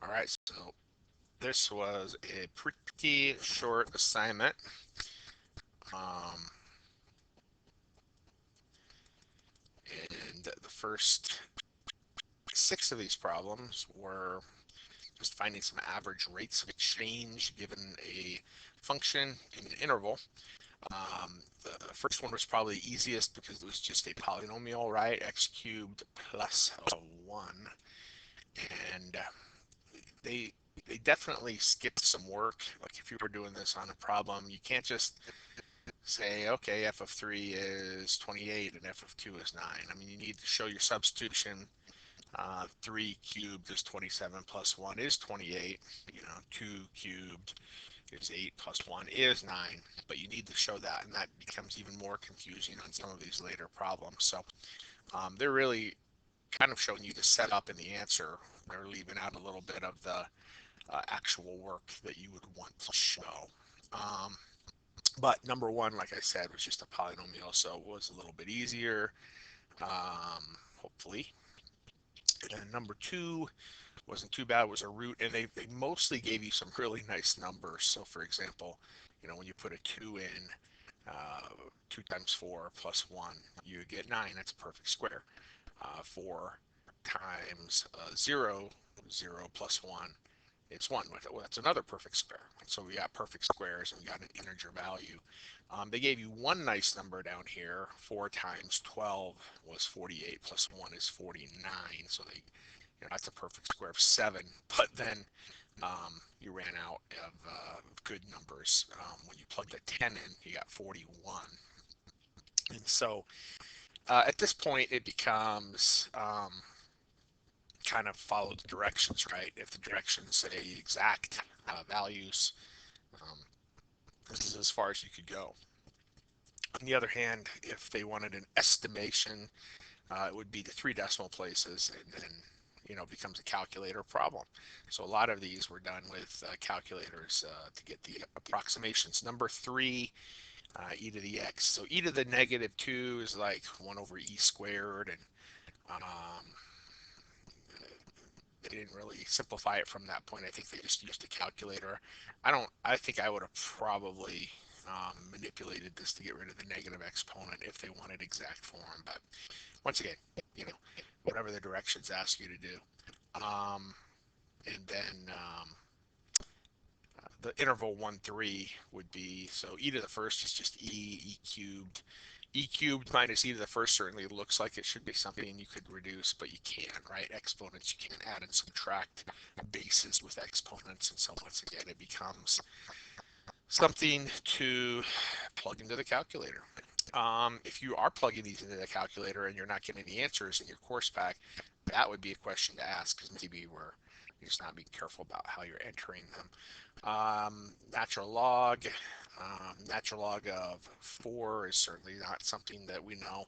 All right, so this was a pretty short assignment. Um, and the first 6 of these problems were just finding some average rates of change given a function in an interval. The first one was probably the easiest because it was just a polynomial, right? X cubed plus 1. And they they definitely skipped some work. Like if you were doing this on a problem, you can't just say, okay, f of 3 is 28 and f of 2 is 9. I mean, you need to show your substitution. 3 cubed is 27 plus 1 is 28. 2 cubed is 8 plus 1 is 9. But you need to show that, and that becomes even more confusing on some of these later problems. So they're really kind of showing you the setup and the answer. They're leaving out a little bit of the actual work that you would want to show. But number one, like I said, was just a polynomial, so it was a little bit easier, hopefully. And number two wasn't too bad, was a root, and they mostly gave you some really nice numbers. So for example, when you put a 2 in, 2 times 4 plus 1, you get 9. That's a perfect square. 4 times 0, 0 plus 1, it's 1. Well, that's another perfect square. So we got perfect squares and we got an integer value. They gave you one nice number down here. 4 times 12 was 48 plus 1 is 49. So that's a perfect square of 7. But then you ran out of good numbers. When you plugged a 10 in, you got 41. And so at this point, it becomes kind of follow the directions, right? If the directions say exact values, this is as far as you could go. On the other hand, if they wanted an estimation, it would be to 3 decimal places, and then becomes a calculator problem. So a lot of these were done with calculators to get the approximations. Number 3, e to the x. So e to the negative 2 is like 1 over e squared, and they didn't really simplify it from that point. I think they just used a calculator. I think I would have probably manipulated this to get rid of the negative exponent if they wanted exact form. But once again, whatever the directions ask you to do. And then the interval 1, 3 would be, so e to the first is just e cubed. E cubed minus e to the first certainly looks like it should be something you could reduce, but you can't, right? Exponents, you can't add and subtract bases with exponents, and so once again it becomes something to plug into the calculator. If you are plugging these into the calculator and you're not getting the answers in your course pack, that would be a question to ask, because maybe you're just not being careful about how you're entering them. Natural log of 4 is certainly not something that we know.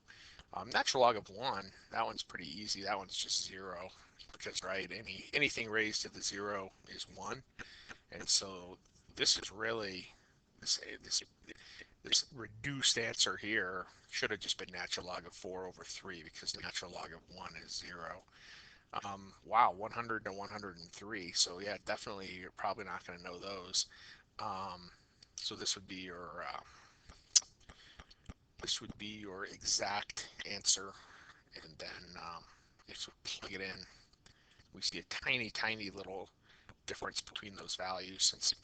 Natural log of 1, that one's pretty easy. That one's just 0, because right, anything raised to the 0 is 1, and so this is really this reduced answer here should have just been natural log of 4 over 3, because natural log of 1 is 0. Wow, 100 to 103. So yeah, definitely you're probably not going to know those. So this would be your exact answer, and then if we plug it in, we see a tiny little difference between those values, since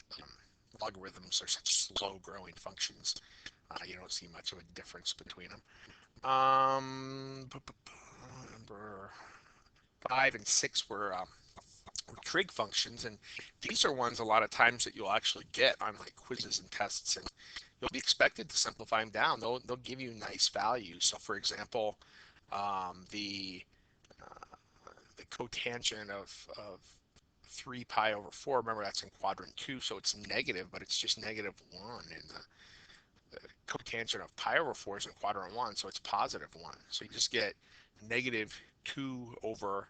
logarithms are such slow growing functions. You don't see much of a difference between them. Number 5 and 6 were trig functions, and these are ones a lot of times that you'll actually get on like quizzes and tests, and you'll be expected to simplify them down. They'll give you nice values. So for example, the cotangent of 3 pi over 4, remember that's in quadrant 2, so it's negative, but it's just negative 1, and the cotangent of pi over 4 is in quadrant 1, so it's positive 1. So you just get negative 2 over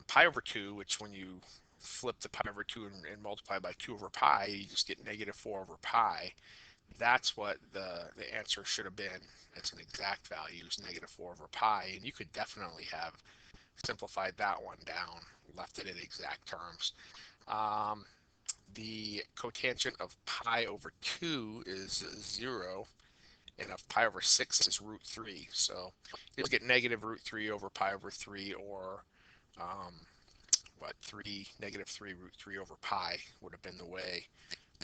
pi over 2, which when you flip the pi over 2 and multiply by 2 over pi, you just get negative 4 over pi. That's what the answer should have been. It's an exact value, is negative 4 over pi, and you could definitely have simplified that one down, left it in exact terms. Um, the cotangent of pi over 2 is 0, and of pi over 6 is root 3. So you'll get negative root 3 over pi over 3, or um, what, 3, negative 3 root 3 over pi would have been the way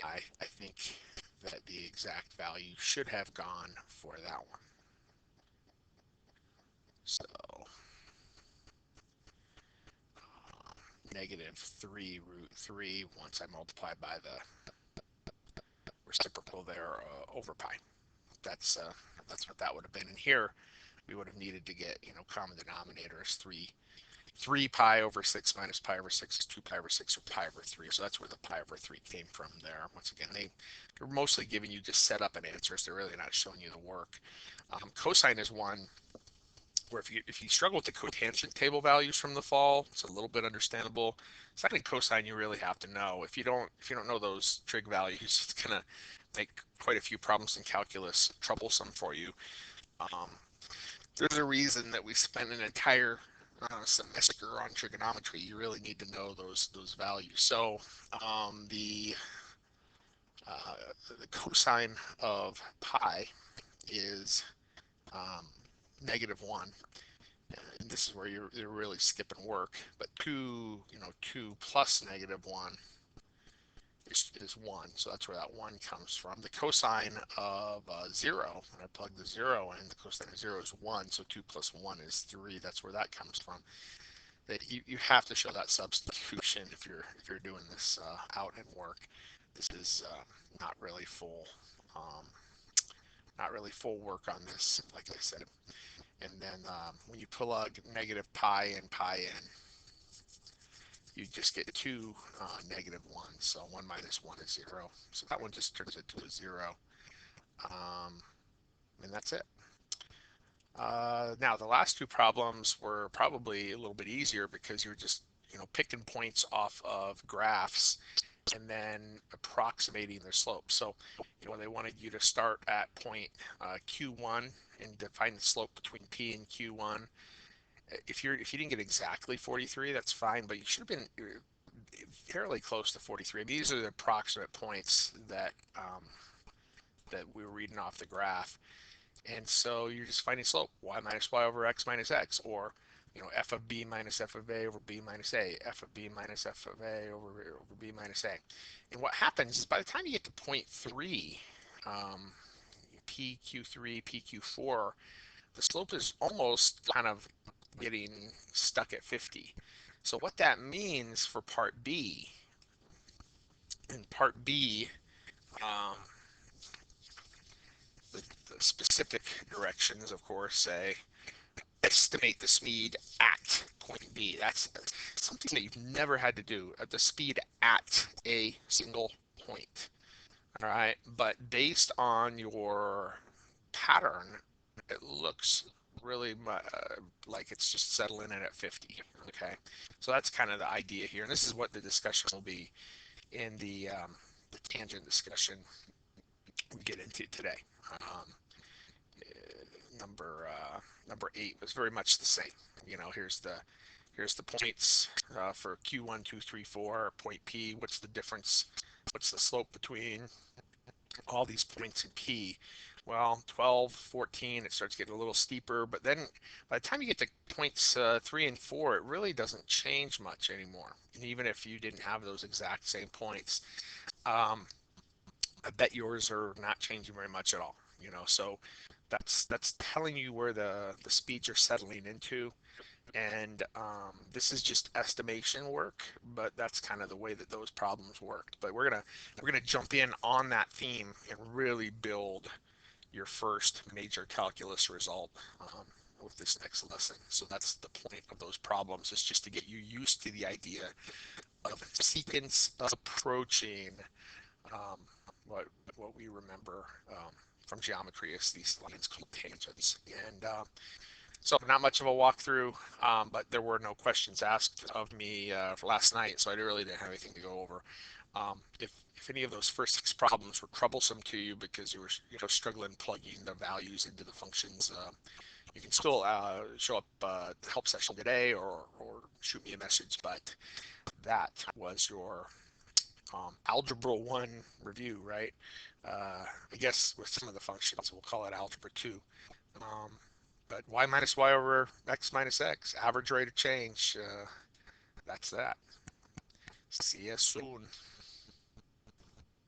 I think that the exact value should have gone for that one. So negative 3 root 3 once I multiply by the reciprocal there over pi. That's what that would have been. And here we would have needed to get, common denominator is 3 pi over 6 minus pi over 6 is 2 pi over 6 or pi over 3. So that's where the pi over 3 came from there. Once again, they're mostly giving you just setup and answers. They're really not showing you the work. Cosine is one where if you struggle with the cotangent table values from the fall, it's a little bit understandable. Sine and cosine you really have to know. If you don't know those trig values, it's gonna make quite a few problems in calculus troublesome for you. There's a reason that we spent an entire semester on trigonometry. You really need to know those values. So the cosine of pi is -1. And this is where you're really skipping work. But 2 plus -1 is 1. So that's where that 1 comes from. The cosine of 0, when I plug the 0 in, the cosine of 0 is 1. So 2 plus 1 is 3. That's where that comes from. That you have to show that substitution if you're doing this out in work. This is not really full work on this, like I said. And then when you plug negative pi and pi in, you just get two negative ones. So 1 minus 1 is 0. So that one just turns into a 0. And that's it. Now the last two problems were probably a little bit easier because you're just picking points off of graphs and then approximating their slope. So they wanted you to start at point Q1 and define the slope between P and Q1. If you didn't get exactly 43, that's fine, but you should have been fairly close to 43. These are the approximate points that we were reading off the graph. And so you're just finding slope, y minus y over x minus x, or f of b minus f of a over b minus a, f of b minus f of a over b minus a. And what happens is by the time you get to point 3, PQ3, PQ4, the slope is almost kind of getting stuck at 50. So what that means for part B, in part B, the specific directions, of course, say estimate the speed at point B. That's something that you've never had to do, at the speed at a single point. All right, but based on your pattern, it looks really like it's just settling in at 50. Okay, so that's kind of the idea here, and this is what the discussion will be in the tangent discussion we get into today. Number 8 was very much the same. Here's the points for Q1, 2, 3, 4. Point P. What's the difference? What's the slope between all these points in P? Well, 12, 14, it starts getting a little steeper, but then by the time you get to points 3 and 4, it really doesn't change much anymore. And even if you didn't have those exact same points, I bet yours are not changing very much at all. So that's telling you where the speeds are settling into. And this is just estimation work, but that's kind of the way that those problems worked. But we're gonna jump in on that theme and really build your first major calculus result with this next lesson. So that's the point of those problems, is just to get you used to the idea of sequence approaching what we remember from geometry as these lines called tangents. And so not much of a walkthrough, but there were no questions asked of me last night, so I really didn't have anything to go over. If any of those first 6 problems were troublesome to you because you were struggling plugging the values into the functions, You can still show up the help session today or shoot me a message. But that was your Algebra 1 review, right? I guess with some of the functions, we'll call it Algebra 2. Um, but y minus y over x minus x, average rate of change, that's that. See you soon.